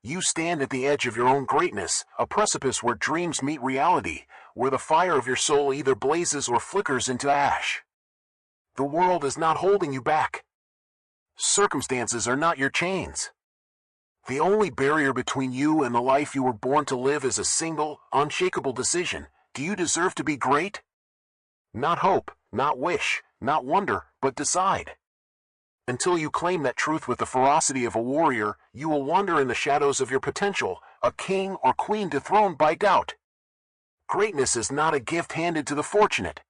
You stand at the edge of your own greatness, a precipice where dreams meet reality, where the fire of your soul either blazes or flickers into ash. The world is not holding you back. Circumstances are not your chains. The only barrier between you and the life you were born to live is a single, unshakable decision. Do you deserve to be great? Not hope, not wish, not wonder, but decide. Until you claim that truth with the ferocity of a warrior, you will wander in the shadows of your potential, a king or queen dethroned by doubt. Greatness is not a gift handed to the fortunate.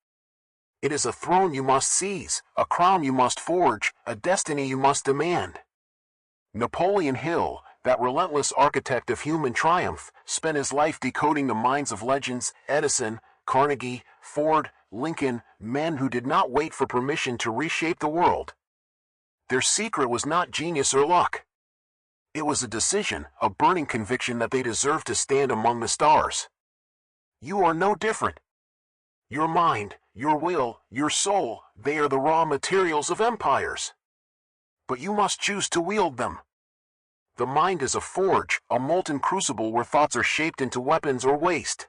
It is a throne you must seize, a crown you must forge, a destiny you must demand. Napoleon Hill, that relentless architect of human triumph, spent his life decoding the minds of legends: Edison, Carnegie, Ford, Lincoln, men who did not wait for permission to reshape the world. Their secret was not genius or luck. It was a decision, a burning conviction that they deserved to stand among the stars. You are no different. Your mind, your will, your soul, they are the raw materials of empires. But you must choose to wield them. The mind is a forge, a molten crucible where thoughts are shaped into weapons or waste.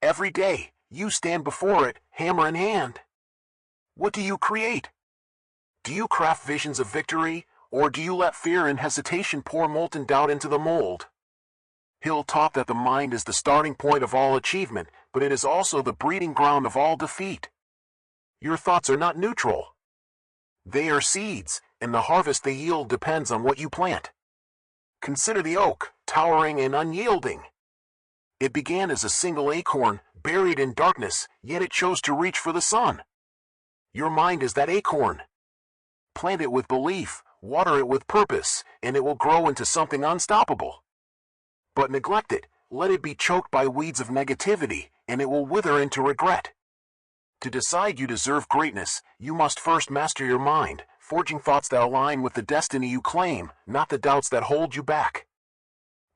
Every day, you stand before it, hammer in hand. What do you create? Do you craft visions of victory, or do you let fear and hesitation pour molten doubt into the mold? Hill taught that the mind is the starting point of all achievement, but it is also the breeding ground of all defeat. Your thoughts are not neutral. They are seeds, and the harvest they yield depends on what you plant. Consider the oak, towering and unyielding. It began as a single acorn, buried in darkness, yet it chose to reach for the sun. Your mind is that acorn. Plant it with belief, water it with purpose, and it will grow into something unstoppable. But neglect it, let it be choked by weeds of negativity, and it will wither into regret. To decide you deserve greatness, you must first master your mind, forging thoughts that align with the destiny you claim, not the doubts that hold you back.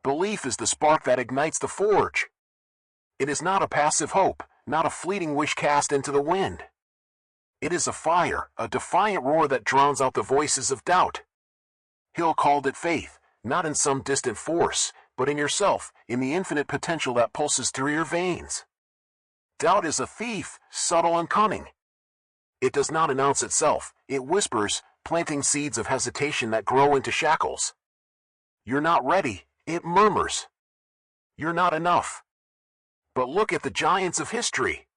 Belief is the spark that ignites the forge. It is not a passive hope, not a fleeting wish cast into the wind. It is a fire, a defiant roar that drowns out the voices of doubt. Hill called it faith, not in some distant force, but in yourself, in the infinite potential that pulses through your veins. Doubt is a thief, subtle and cunning. It does not announce itself, it whispers, planting seeds of hesitation that grow into shackles. You're not ready, it murmurs. You're not enough. But look at the giants of history.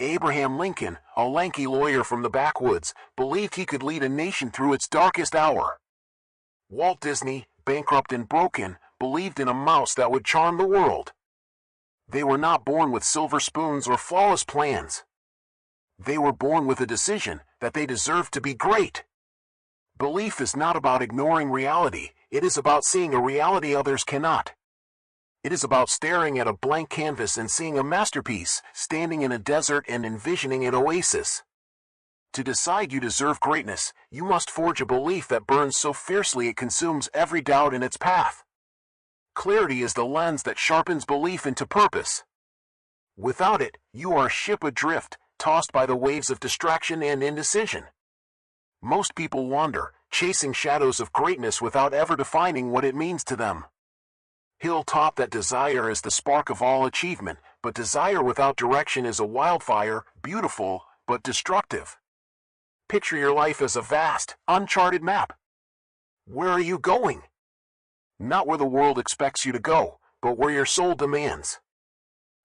Abraham Lincoln, a lanky lawyer from the backwoods, believed he could lead a nation through its darkest hour. Walt Disney, bankrupt and broken, believed in a mouse that would charm the world. They were not born with silver spoons or flawless plans. They were born with a decision that they deserved to be great. Belief is not about ignoring reality, it is about seeing a reality others cannot. It is about staring at a blank canvas and seeing a masterpiece, standing in a desert and envisioning an oasis. To decide you deserve greatness, you must forge a belief that burns so fiercely it consumes every doubt in its path. Clarity is the lens that sharpens belief into purpose. Without it, you are a ship adrift, tossed by the waves of distraction and indecision. Most people wander, chasing shadows of greatness without ever defining what it means to them. Hill taught that desire is the spark of all achievement, but desire without direction is a wildfire, beautiful, but destructive. Picture your life as a vast, uncharted map. Where are you going? Not where the world expects you to go, but where your soul demands.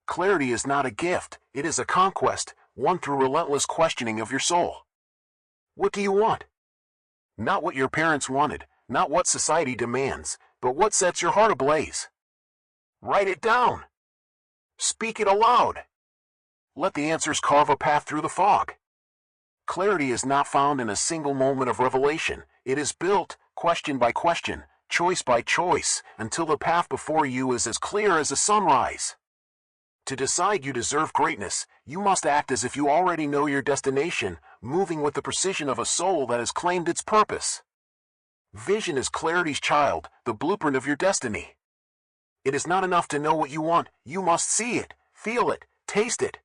Clarity is not a gift, it is a conquest, won through relentless questioning of your soul. What do you want? Not what your parents wanted, not what society demands, but what sets your heart ablaze. Write it down. Speak it aloud. Let the answers carve a path through the fog. Clarity is not found in a single moment of revelation. It is built, question by question, choice by choice, until the path before you is as clear as a sunrise. To decide you deserve greatness, you must act as if you already know your destination, moving with the precision of a soul that has claimed its purpose. Vision is clarity's child, the blueprint of your destiny. It is not enough to know what you want, you must see it, feel it, taste it.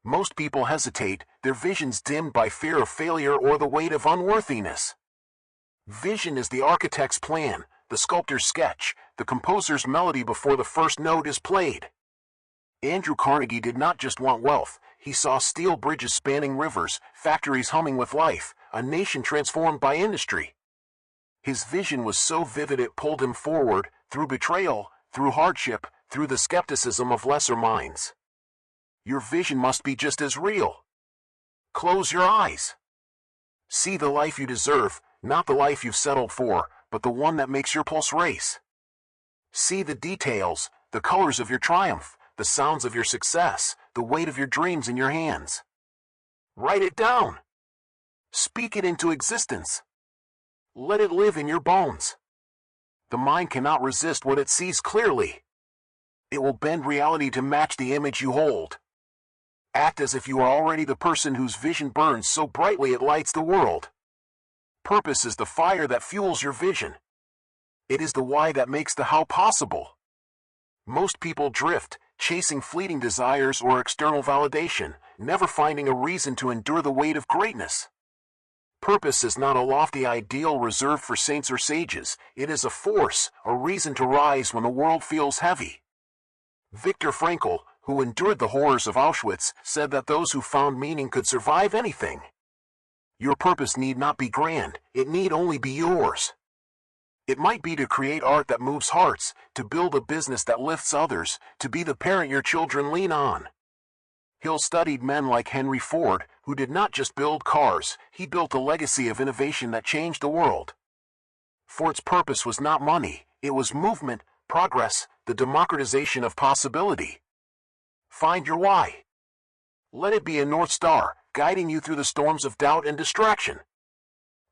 Most people hesitate, their visions dimmed by fear of failure or the weight of unworthiness. Vision is the architect's plan, the sculptor's sketch, the composer's melody before the first note is played. Andrew Carnegie did not just want wealth, he saw steel bridges spanning rivers, factories humming with life, a nation transformed by industry. His vision was so vivid it pulled him forward, through betrayal, through hardship, through the skepticism of lesser minds. Your vision must be just as real. Close your eyes. See the life you deserve, not the life you've settled for, but the one that makes your pulse race. See the details, the colors of your triumph, the sounds of your success, the weight of your dreams in your hands. Write it down. Speak it into existence. Let it live in your bones. The mind cannot resist what it sees clearly. It will bend reality to match the image you hold. Act as if you are already the person whose vision burns so brightly it lights the world. Purpose is the fire that fuels your vision. It is the why that makes the how possible. Most people drift, chasing fleeting desires or external validation, never finding a reason to endure the weight of greatness. Purpose is not a lofty ideal reserved for saints or sages. It is a force, a reason to rise when the world feels heavy. Viktor Frankl, who endured the horrors of Auschwitz, said that those who found meaning could survive anything. Your purpose need not be grand, it need only be yours. It might be to create art that moves hearts, to build a business that lifts others, to be the parent your children lean on. Hill studied men like Henry Ford, who did not just build cars, he built a legacy of innovation that changed the world. Ford's purpose was not money, it was movement, progress, the democratization of possibility. Find your why. Let it be a North Star, guiding you through the storms of doubt and distraction.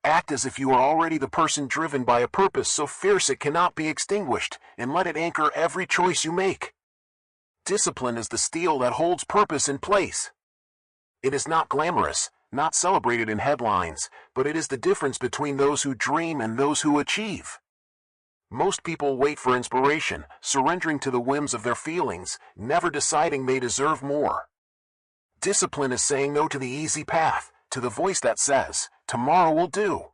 Act as if you are already the person driven by a purpose so fierce it cannot be extinguished, and let it anchor every choice you make. Discipline is the steel that holds purpose in place. It is not glamorous, not celebrated in headlines, but it is the difference between those who dream and those who achieve. Most people wait for inspiration, surrendering to the whims of their feelings, never deciding they deserve more. Discipline is saying no to the easy path, to the voice that says, "Tomorrow will do."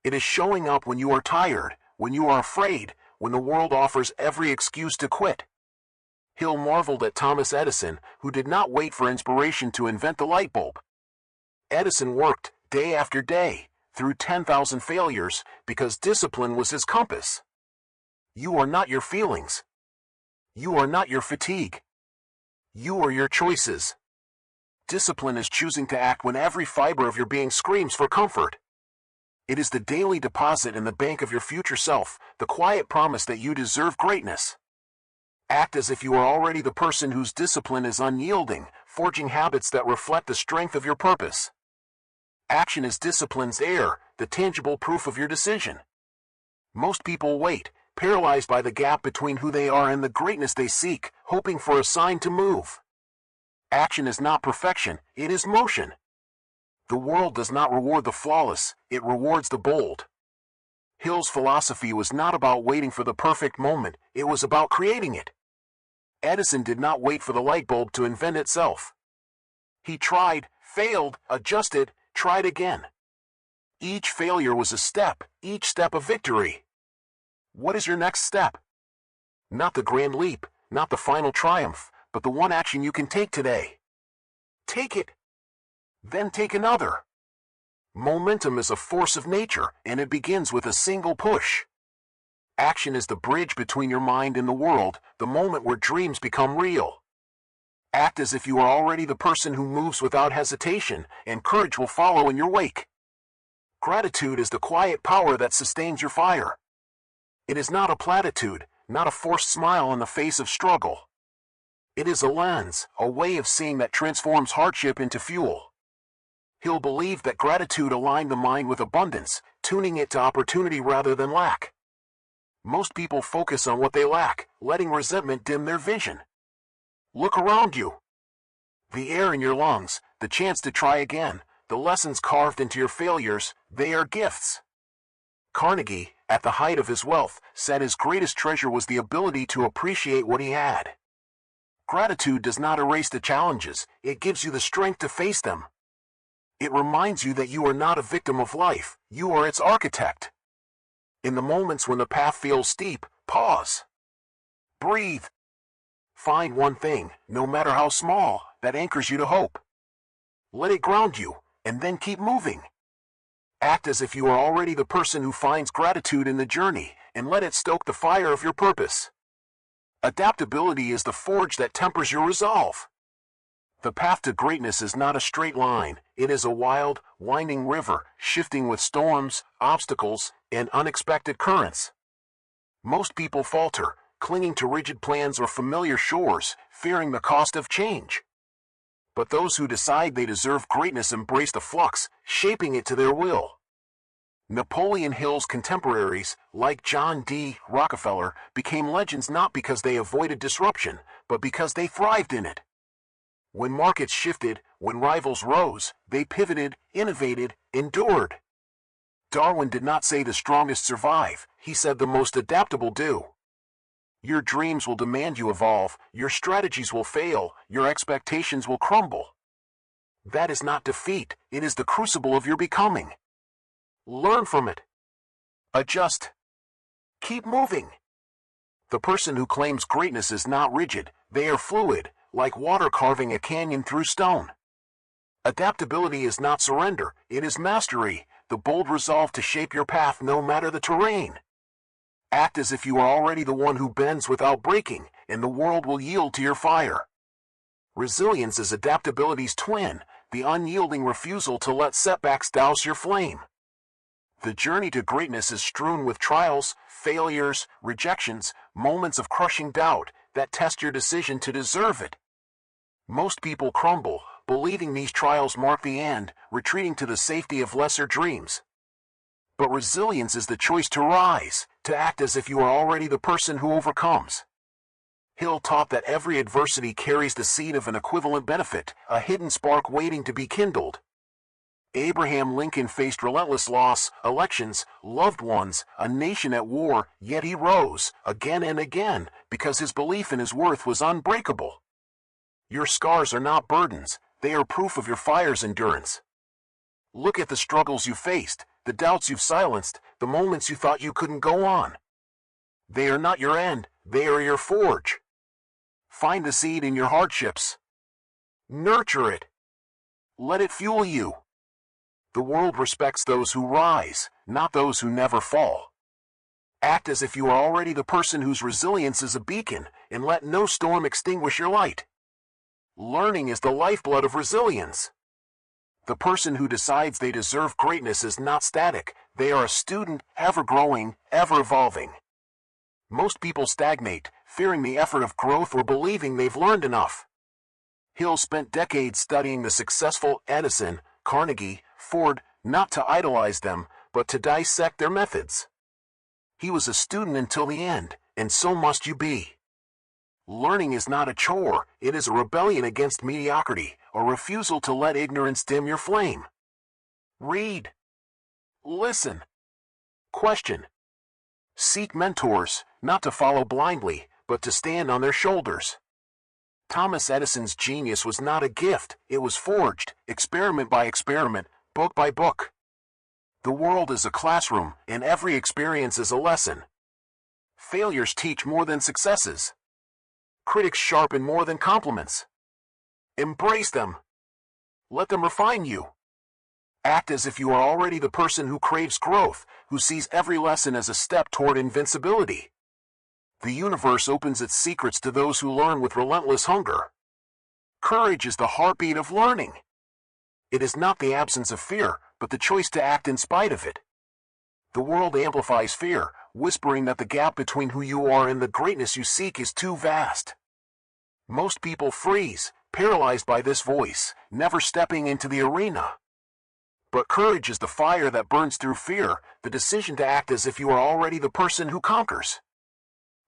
It is showing up when you are tired, when you are afraid, when the world offers every excuse to quit. Hill marveled at Thomas Edison, who did not wait for inspiration to invent the light bulb. Edison worked, day after day, through 10,000 failures, because discipline was his compass. You are not your feelings. You are not your fatigue. You are your choices. Discipline is choosing to act when every fiber of your being screams for comfort. It is the daily deposit in the bank of your future self, the quiet promise that you deserve greatness. Act as if you are already the person whose discipline is unyielding, forging habits that reflect the strength of your purpose. Action is discipline's air, the tangible proof of your decision. Most people wait, paralyzed by the gap between who they are and the greatness they seek, hoping for a sign to move. Action is not perfection, it is motion. The world does not reward the flawless, it rewards the bold. Hill's philosophy was not about waiting for the perfect moment, it was about creating it. Edison did not wait for the light bulb to invent itself. He tried, failed, adjusted, tried again. Each failure was a step, each step a victory. What is your next step? Not the grand leap, not the final triumph, but the one action you can take today. Take it. Then take another. Momentum is a force of nature, and it begins with a single push. Action is the bridge between your mind and the world, the moment where dreams become real. Act as if you are already the person who moves without hesitation, and courage will follow in your wake. Gratitude is the quiet power that sustains your fire. It is not a platitude, not a forced smile in the face of struggle. It is a lens, a way of seeing that transforms hardship into fuel. Hill believed that gratitude aligned the mind with abundance, tuning it to opportunity rather than lack. Most people focus on what they lack, letting resentment dim their vision. Look around you. The air in your lungs, the chance to try again, the lessons carved into your failures, they are gifts. Carnegie, at the height of his wealth, said his greatest treasure was the ability to appreciate what he had. Gratitude does not erase the challenges, it gives you the strength to face them. It reminds you that you are not a victim of life, you are its architect. In the moments when the path feels steep, pause. Breathe. Find one thing, no matter how small, that anchors you to hope. Let it ground you, and then keep moving. Act as if you are already the person who finds gratitude in the journey, and let it stoke the fire of your purpose. Adaptability is the forge that tempers your resolve. The path to greatness is not a straight line, it is a wild, winding river, shifting with storms, obstacles, and unexpected currents. Most people falter, clinging to rigid plans or familiar shores, fearing the cost of change. But those who decide they deserve greatness embrace the flux, shaping it to their will. Napoleon Hill's contemporaries, like John D. Rockefeller, became legends not because they avoided disruption, but because they thrived in it. When markets shifted, when rivals rose, they pivoted, innovated, endured. Darwin did not say the strongest survive, he said the most adaptable do. Your dreams will demand you evolve, your strategies will fail, your expectations will crumble. That is not defeat, it is the crucible of your becoming. Learn from it. Adjust. Keep moving. The person who claims greatness is not rigid, they are fluid, like water carving a canyon through stone. Adaptability is not surrender, it is mastery, the bold resolve to shape your path no matter the terrain. Act as if you are already the one who bends without breaking, and the world will yield to your fire. Resilience is adaptability's twin, the unyielding refusal to let setbacks douse your flame. The journey to greatness is strewn with trials, failures, rejections, moments of crushing doubt that test your decision to deserve it. Most people crumble, believing these trials mark the end, retreating to the safety of lesser dreams. But resilience is the choice to rise, to act as if you are already the person who overcomes. Hill taught that every adversity carries the seed of an equivalent benefit, a hidden spark waiting to be kindled. Abraham Lincoln faced relentless loss, elections, loved ones, a nation at war, yet he rose, again and again, because his belief in his worth was unbreakable. Your scars are not burdens, they are proof of your fire's endurance. Look at the struggles you faced, the doubts you've silenced, the moments you thought you couldn't go on. They are not your end, they are your forge. Find the seed in your hardships. Nurture it. Let it fuel you. The world respects those who rise, not those who never fall. Act as if you are already the person whose resilience is a beacon, and let no storm extinguish your light. Learning is the lifeblood of resilience. The person who decides they deserve greatness is not static, they are a student, ever growing, ever evolving. Most people stagnate, fearing the effort of growth or believing they've learned enough. Hill spent decades studying the successful Edison, Carnegie, Ford, not to idolize them, but to dissect their methods. He was a student until the end, and so must you be. Learning is not a chore, it is a rebellion against mediocrity, a refusal to let ignorance dim your flame. Read. Listen. Question. Seek mentors, not to follow blindly, but to stand on their shoulders. Thomas Edison's genius was not a gift, it was forged, experiment by experiment, book by book. The world is a classroom, and every experience is a lesson. Failures teach more than successes. Critics sharpen more than compliments. Embrace them. Let them refine you. Act as if you are already the person who craves growth, who sees every lesson as a step toward invincibility. The universe opens its secrets to those who learn with relentless hunger. Courage is the heartbeat of learning. It is not the absence of fear, but the choice to act in spite of it. The world amplifies fear, whispering that the gap between who you are and the greatness you seek is too vast. Most people freeze, paralyzed by this voice, never stepping into the arena. But courage is the fire that burns through fear, the decision to act as if you are already the person who conquers.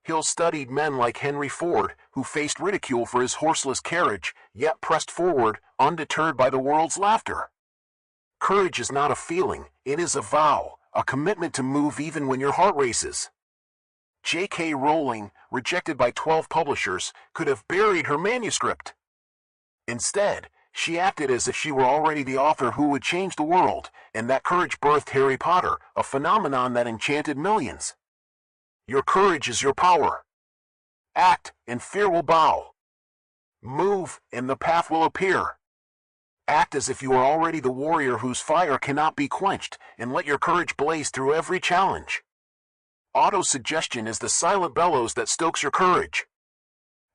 Hill studied men like Henry Ford, who faced ridicule for his horseless carriage, yet pressed forward, undeterred by the world's laughter. Courage is not a feeling, it is a vow, a commitment to move even when your heart races. J.K. Rowling, rejected by 12 publishers, could have buried her manuscript. Instead, She acted as if she were already the author who would change the world, and that courage birthed Harry Potter, a phenomenon that enchanted millions. Your courage is your power. Act, and fear will bow. Move, and the path will appear. Act as if you are already the warrior whose fire cannot be quenched, and let your courage blaze through every challenge. Auto-suggestion is the silent bellows that stokes your courage.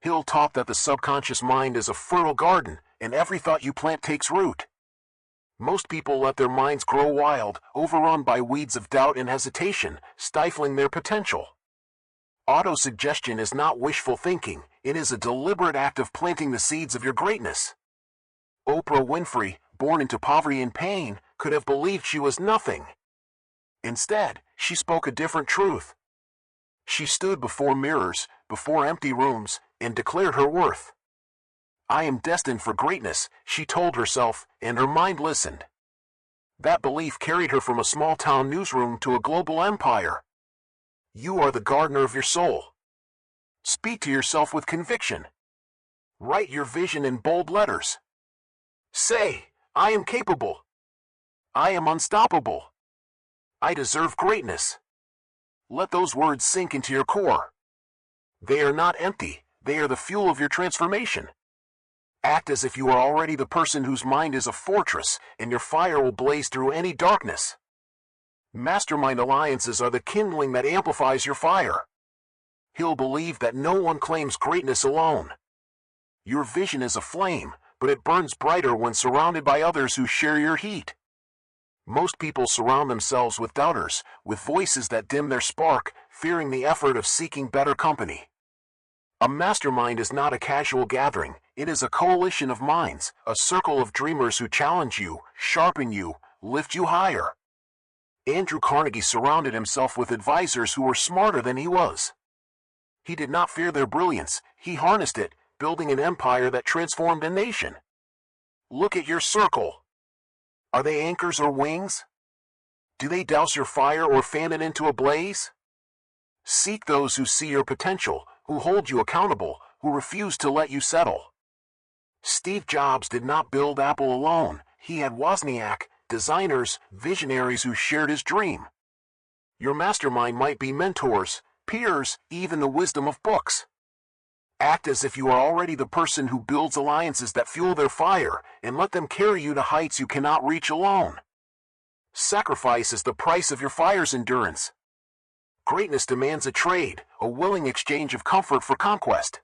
Hill taught that the subconscious mind is a fertile garden, and every thought you plant takes root. Most people let their minds grow wild, overrun by weeds of doubt and hesitation, stifling their potential. Auto-suggestion is not wishful thinking, it is a deliberate act of planting the seeds of your greatness. Oprah Winfrey, born into poverty and pain, could have believed she was nothing. Instead, she spoke a different truth. She stood before mirrors, before empty rooms, and declared her worth. I am destined for greatness, she told herself, and her mind listened. That belief carried her from a small-town newsroom to a global empire. You are the gardener of your soul. Speak to yourself with conviction. Write your vision in bold letters. Say, I am capable. I am unstoppable. I deserve greatness. Let those words sink into your core. They are not empty, they are the fuel of your transformation. Act as if you are already the person whose mind is a fortress, and your fire will blaze through any darkness. Mastermind alliances are the kindling that amplifies your fire. Hill believed that no one claims greatness alone. Your vision is a flame, but it burns brighter when surrounded by others who share your heat. Most people surround themselves with doubters, with voices that dim their spark, fearing the effort of seeking better company. A mastermind is not a casual gathering, it is a coalition of minds, a circle of dreamers who challenge you, sharpen you, lift you higher. Andrew Carnegie surrounded himself with advisors who were smarter than he was. He did not fear their brilliance, he harnessed it, building an empire that transformed a nation. Look at your circle. Are they anchors or wings? Do they douse your fire or fan it into a blaze? Seek those who see your potential, who hold you accountable, who refuse to let you settle. Steve Jobs did not build Apple alone, he had Wozniak, designers, visionaries who shared his dream. Your mastermind might be mentors, peers, even the wisdom of books. Act as if you are already the person who builds alliances that fuel their fire, and let them carry you to heights you cannot reach alone. Sacrifice is the price of your fire's endurance. Greatness demands a trade, a willing exchange of comfort for conquest.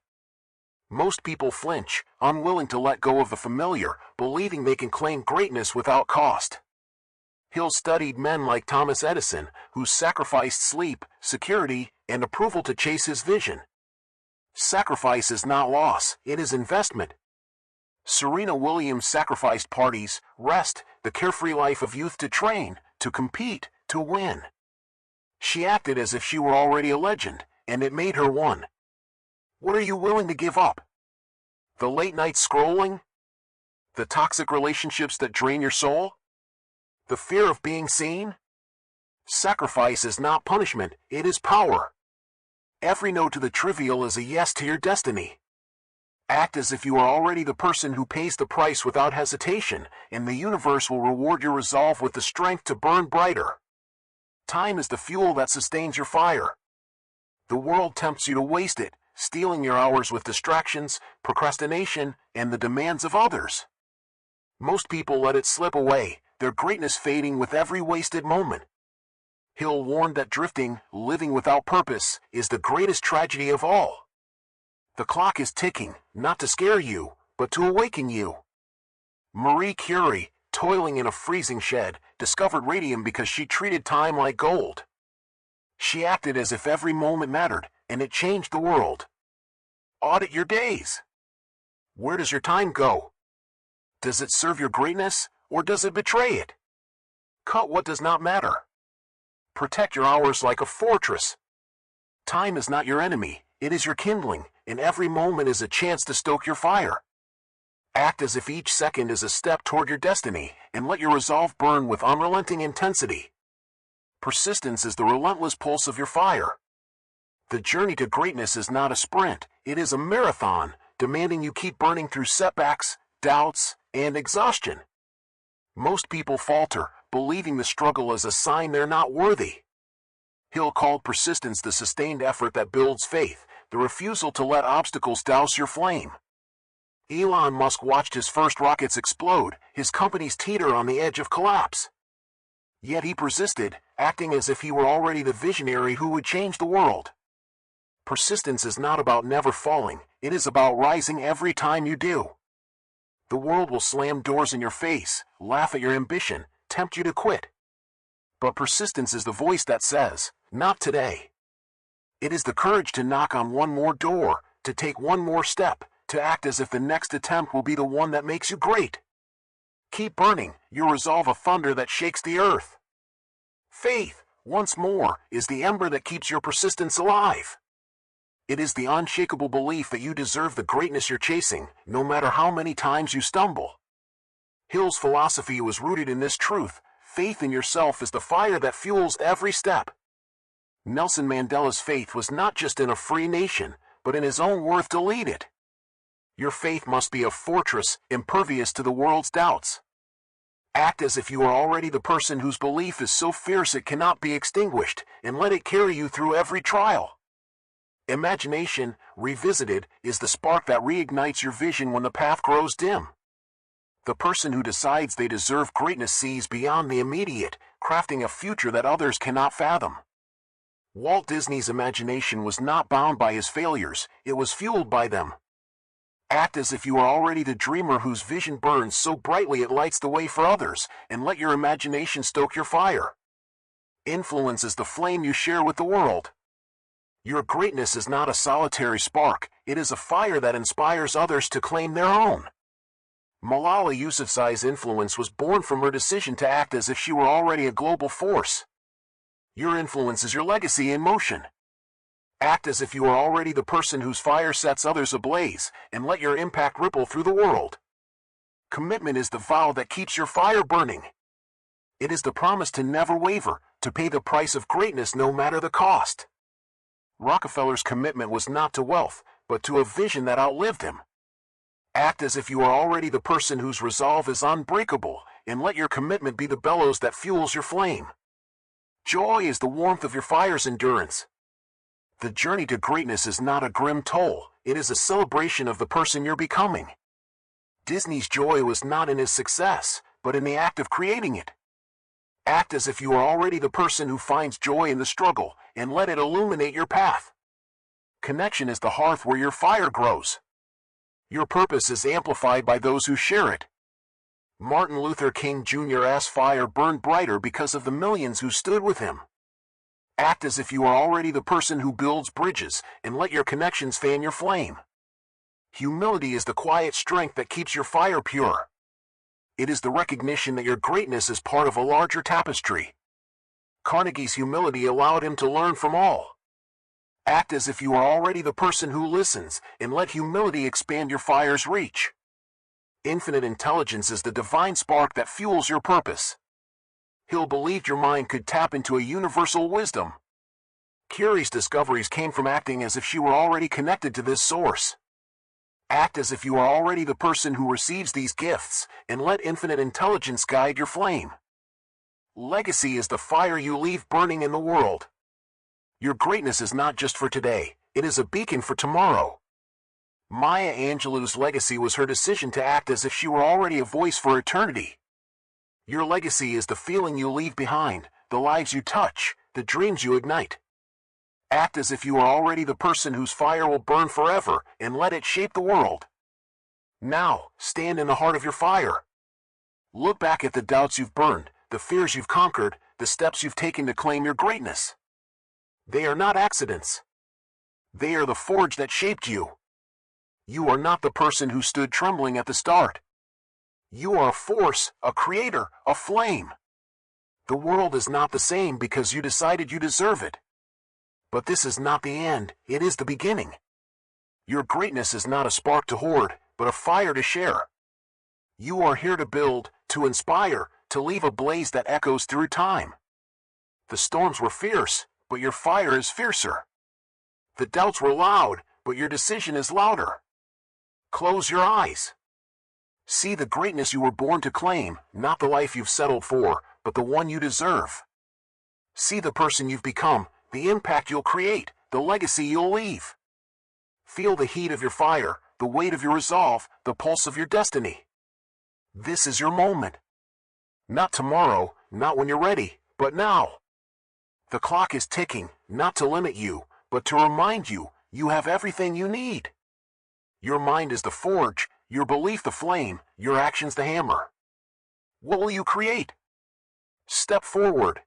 Most people flinch, unwilling to let go of the familiar, believing they can claim greatness without cost. Hill studied men like Thomas Edison, who sacrificed sleep, security, and approval to chase his vision. Sacrifice is not loss, it is investment. Serena Williams sacrificed parties, rest, the carefree life of youth to train, to compete, to win. She acted as if she were already a legend, and it made her one. What are you willing to give up? The late night scrolling? The toxic relationships that drain your soul? The fear of being seen? Sacrifice is not punishment, it is power. Every no to the trivial is a yes to your destiny. Act as if you are already the person who pays the price without hesitation, and the universe will reward your resolve with the strength to burn brighter. Time is the fuel that sustains your fire. The world tempts you to waste it, stealing your hours with distractions, procrastination, and the demands of others. Most people let it slip away, their greatness fading with every wasted moment. Hill warned that drifting, living without purpose, is the greatest tragedy of all. The clock is ticking, not to scare you, but to awaken you. Marie Curie, toiling in a freezing shed, discovered radium because she treated time like gold. She acted as if every moment mattered, and it changed the world. Audit your days. Where does your time go? Does it serve your greatness, or does it betray it? Cut what does not matter. Protect your hours like a fortress. Time is not your enemy, it is your kindling, and every moment is a chance to stoke your fire. Act as if each second is a step toward your destiny, and let your resolve burn with unrelenting intensity. Persistence is the relentless pulse of your fire. The journey to greatness is not a sprint, it is a marathon, demanding you keep burning through setbacks, doubts, and exhaustion. Most people falter, believing the struggle is a sign they're not worthy. Hill called persistence the sustained effort that builds faith, the refusal to let obstacles douse your flame. Elon Musk watched his first rockets explode, his companies teeter on the edge of collapse. Yet he persisted, acting as if he were already the visionary who would change the world. Persistence is not about never falling, it is about rising every time you do. The world will slam doors in your face, laugh at your ambition, tempt you to quit. But persistence is the voice that says, "Not today." It is the courage to knock on one more door, to take one more step, to act as if the next attempt will be the one that makes you great. Keep burning, your resolve a thunder that shakes the earth. Faith, once more, is the ember that keeps your persistence alive. It is the unshakable belief that you deserve the greatness you're chasing, no matter how many times you stumble. Hill's philosophy was rooted in this truth: faith in yourself is the fire that fuels every step. Nelson Mandela's faith was not just in a free nation, but in his own worth to lead it. Your faith must be a fortress, impervious to the world's doubts. Act as if you are already the person whose belief is so fierce it cannot be extinguished, and let it carry you through every trial. Imagination, revisited, is the spark that reignites your vision when the path grows dim. The person who decides they deserve greatness sees beyond the immediate, crafting a future that others cannot fathom. Walt Disney's imagination was not bound by his failures, it was fueled by them. Act as if you are already the dreamer whose vision burns so brightly it lights the way for others, and let your imagination stoke your fire. Influence is the flame you share with the world. Your greatness is not a solitary spark, it is a fire that inspires others to claim their own. Malala Yousafzai's influence was born from her decision to act as if she were already a global force. Your influence is your legacy in motion. Act as if you are already the person whose fire sets others ablaze, and let your impact ripple through the world. Commitment is the vow that keeps your fire burning. It is the promise to never waver, to pay the price of greatness no matter the cost. Rockefeller's commitment was not to wealth, but to a vision that outlived him. Act as if you are already the person whose resolve is unbreakable, and let your commitment be the bellows that fuels your flame. Joy is the warmth of your fire's endurance. The journey to greatness is not a grim toll, it is a celebration of the person you're becoming. Disney's joy was not in his success, but in the act of creating it. Act as if you are already the person who finds joy in the struggle, and let it illuminate your path. Connection is the hearth where your fire grows. Your purpose is amplified by those who share it. Martin Luther King Jr.'s fire burned brighter because of the millions who stood with him. Act as if you are already the person who builds bridges, and let your connections fan your flame. Humility is the quiet strength that keeps your fire pure. It is the recognition that your greatness is part of a larger tapestry. Carnegie's humility allowed him to learn from all. Act as if you are already the person who listens, and let humility expand your fire's reach. Infinite intelligence is the divine spark that fuels your purpose. Hill believed your mind could tap into a universal wisdom. Curie's discoveries came from acting as if she were already connected to this source. Act as if you are already the person who receives these gifts, and let infinite intelligence guide your flame. Legacy is the fire you leave burning in the world. Your greatness is not just for today, it is a beacon for tomorrow. Maya Angelou's legacy was her decision to act as if she were already a voice for eternity. Your legacy is the feeling you leave behind, the lives you touch, the dreams you ignite. Act as if you are already the person whose fire will burn forever, and let it shape the world. Now, stand in the heart of your fire. Look back at the doubts you've burned, the fears you've conquered, the steps you've taken to claim your greatness. They are not accidents. They are the forge that shaped you. You are not the person who stood trembling at the start. You are a force, a creator, a flame. The world is not the same because you decided you deserve it. But this is not the end, it is the beginning. Your greatness is not a spark to hoard, but a fire to share. You are here to build, to inspire, to leave a blaze that echoes through time. The storms were fierce, but your fire is fiercer. The doubts were loud, but your decision is louder. Close your eyes. See the greatness you were born to claim, not the life you've settled for, but the one you deserve. See the person you've become, the impact you'll create, the legacy you'll leave. Feel the heat of your fire, the weight of your resolve, the pulse of your destiny. This is your moment. Not tomorrow, not when you're ready, but now. The clock is ticking, not to limit you, but to remind you, you have everything you need. Your mind is the forge, your belief the flame, your actions the hammer. What will you create? Step forward.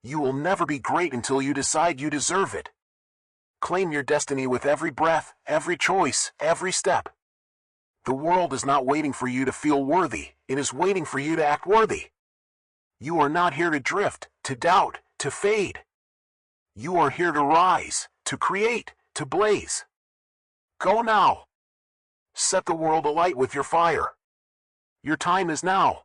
You will never be great until you decide you deserve it. Claim your destiny with every breath, every choice, every step. The world is not waiting for you to feel worthy, it is waiting for you to act worthy. You are not here to drift, to doubt, to fade. You are here to rise, to create, to blaze. Go now. Set the world alight with your fire. Your time is now.